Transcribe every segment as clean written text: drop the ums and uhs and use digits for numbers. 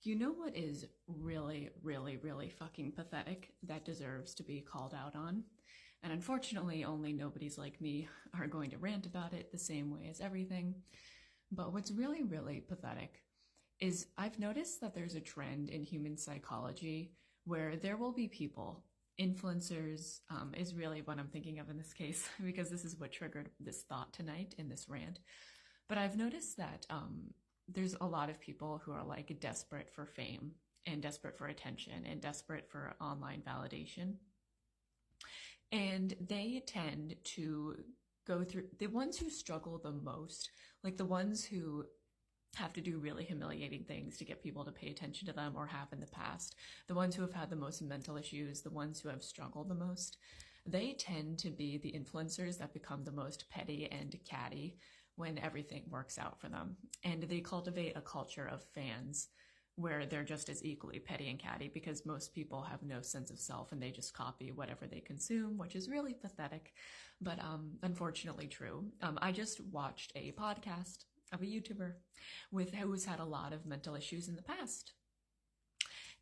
You know what is really, really, really fucking pathetic that deserves to be called out on? And unfortunately, only nobodies like me are going to rant about it the same way as everything. But what's really, really pathetic is I've noticed that there's a trend in human psychology where there will be people, influencers is really what I'm thinking of in this case, because this is what triggered this thought tonight in this rant. But I've noticed that there's a lot of people who are like desperate for fame and desperate for attention and desperate for online validation. And they tend to go through the ones who struggle the most, like the ones who have to do really humiliating things to get people to pay attention to them or have in the past, the ones who have had the most mental issues, the ones who have struggled the most, they tend to be the influencers that become the most petty and catty when everything works out for them. And they cultivate a culture of fans where they're just as equally petty and catty because most people have no sense of self and they just copy whatever they consume, which is really pathetic, but unfortunately true. I just watched a podcast of a YouTuber who's had a lot of mental issues in the past.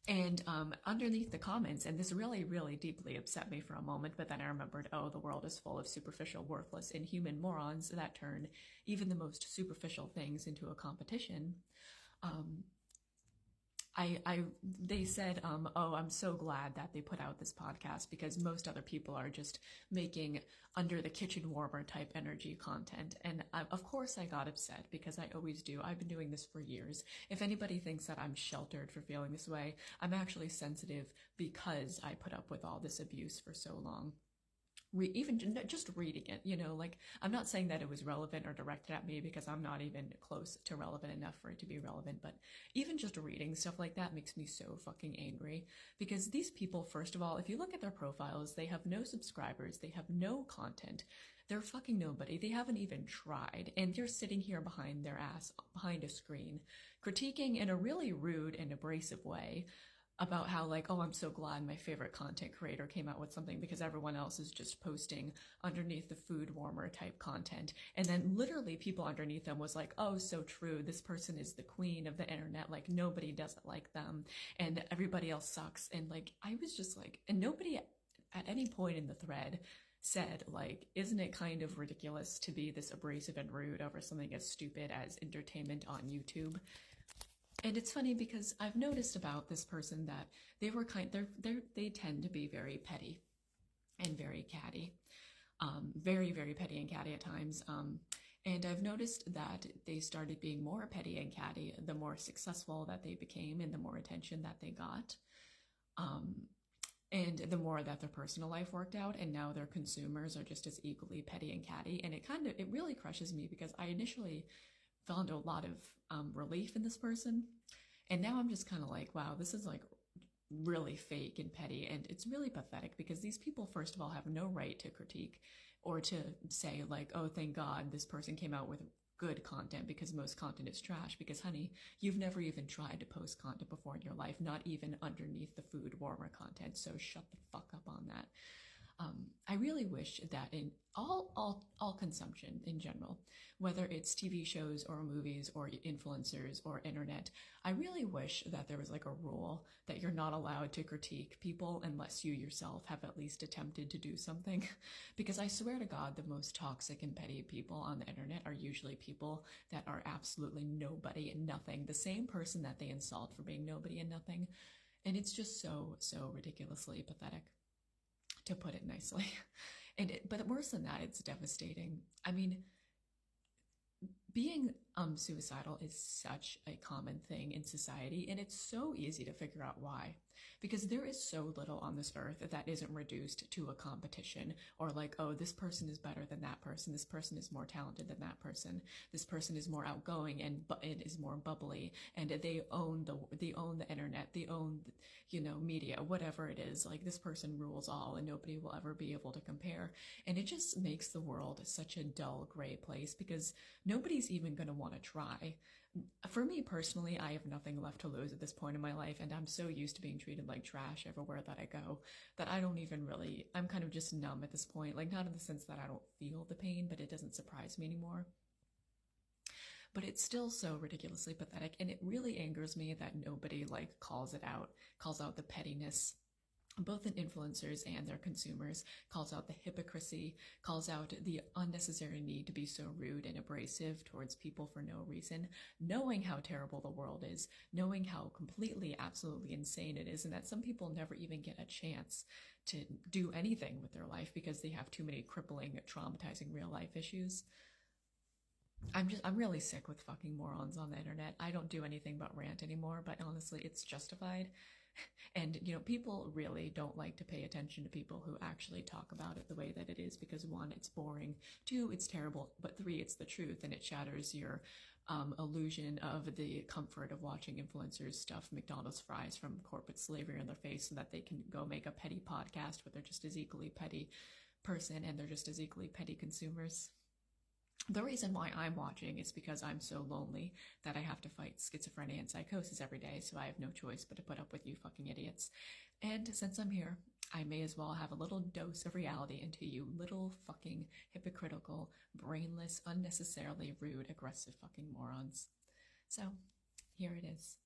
And underneath the comments, and this really, really deeply upset me for a moment, but then I remembered, oh, the world is full of superficial, worthless, inhuman morons that turn even the most superficial things into a competition. They said, oh, I'm so glad that they put out this podcast because most other people are just making under the kitchen warmer type energy content. And of course I got upset because I always do. I've been doing this for years. If anybody thinks that I'm sheltered for feeling this way, I'm actually sensitive because I put up with all this abuse for so long. Even just reading it, like I'm not saying that it was relevant or directed at me because I'm not even close to relevant enough for it to be relevant, but even just reading stuff like that makes me so fucking angry because these people, first of all, if you look at their profiles, they have no subscribers, they have no content, they're fucking nobody, they haven't even tried, and they're sitting here behind their ass, behind a screen, critiquing in a really rude and abrasive way about how like, oh, I'm so glad my favorite content creator came out with something because everyone else is just posting underneath the food warmer type content. And then literally people underneath them was like, oh, so true. This person is the queen of the internet. Like nobody does it like them and everybody else sucks. And like, I was just like, and nobody at any point in the thread said like, isn't it kind of ridiculous to be this abrasive and rude over something as stupid as entertainment on YouTube? And it's funny because I've noticed about this person that they tend to be very petty and very catty, very, very petty and catty at times. And I've noticed that they started being more petty and catty the more successful that they became and the more attention that they got. And the more that their personal life worked out, and now their consumers are just as equally petty and catty. And it really crushes me because I initially found a lot of relief in this person. And now I'm just kind of like, wow, this is like really fake and petty. And it's really pathetic because these people, first of all, have no right to critique or to say like, oh, thank God this person came out with good content because most content is trash. Because honey, you've never even tried to post content before in your life, not even underneath the food warmer content. So shut the fuck up on that. I really wish that in all consumption in general, whether it's TV shows or movies or influencers or internet, I really wish that there was like a rule that you're not allowed to critique people unless you yourself have at least attempted to do something. Because I swear to God, the most toxic and petty people on the internet are usually people that are absolutely nobody and nothing, the same person that they insult for being nobody and nothing. And it's just so ridiculously pathetic, to put it nicely. But worse than that, it's devastating. I mean, being suicidal is such a common thing in society, and it's so easy to figure out why. Because there is so little on this earth that isn't reduced to a competition, or like, oh, this person is better than that person, this person is more talented than that person, this person is more outgoing and is more bubbly, and they own the internet, they own, media, whatever it is. Like this person rules all, and nobody will ever be able to compare. And it just makes the world such a dull, gray place because nobody's even going to want to try. For me personally, I have nothing left to lose at this point in my life, and I'm so used to being treated like trash everywhere that I go that I don't even really, I'm kind of just numb at this point. Like, not in the sense that I don't feel the pain, but it doesn't surprise me anymore. but it's still so ridiculously pathetic, and it really angers me that nobody like calls out the pettiness both in influencers and their consumers, calls out the hypocrisy, calls out the unnecessary need to be so rude and abrasive towards people for no reason, knowing how terrible the world is, knowing how completely, absolutely insane it is, and that some people never even get a chance to do anything with their life because they have too many crippling, traumatizing real life issues. I'm really sick with fucking morons on the internet. I don't do anything but rant anymore, but honestly, it's justified. And, people really don't like to pay attention to people who actually talk about it the way that it is because one, it's boring, two, it's terrible, but three, it's the truth and it shatters your illusion of the comfort of watching influencers stuff McDonald's fries from corporate slavery in their face so that they can go make a petty podcast where they're just as equally petty person and they're just as equally petty consumers. The reason why I'm watching is because I'm so lonely that I have to fight schizophrenia and psychosis every day, so I have no choice but to put up with you fucking idiots. And since I'm here, I may as well have a little dose of reality into you little fucking hypocritical, brainless, unnecessarily rude, aggressive fucking morons. So, here it is.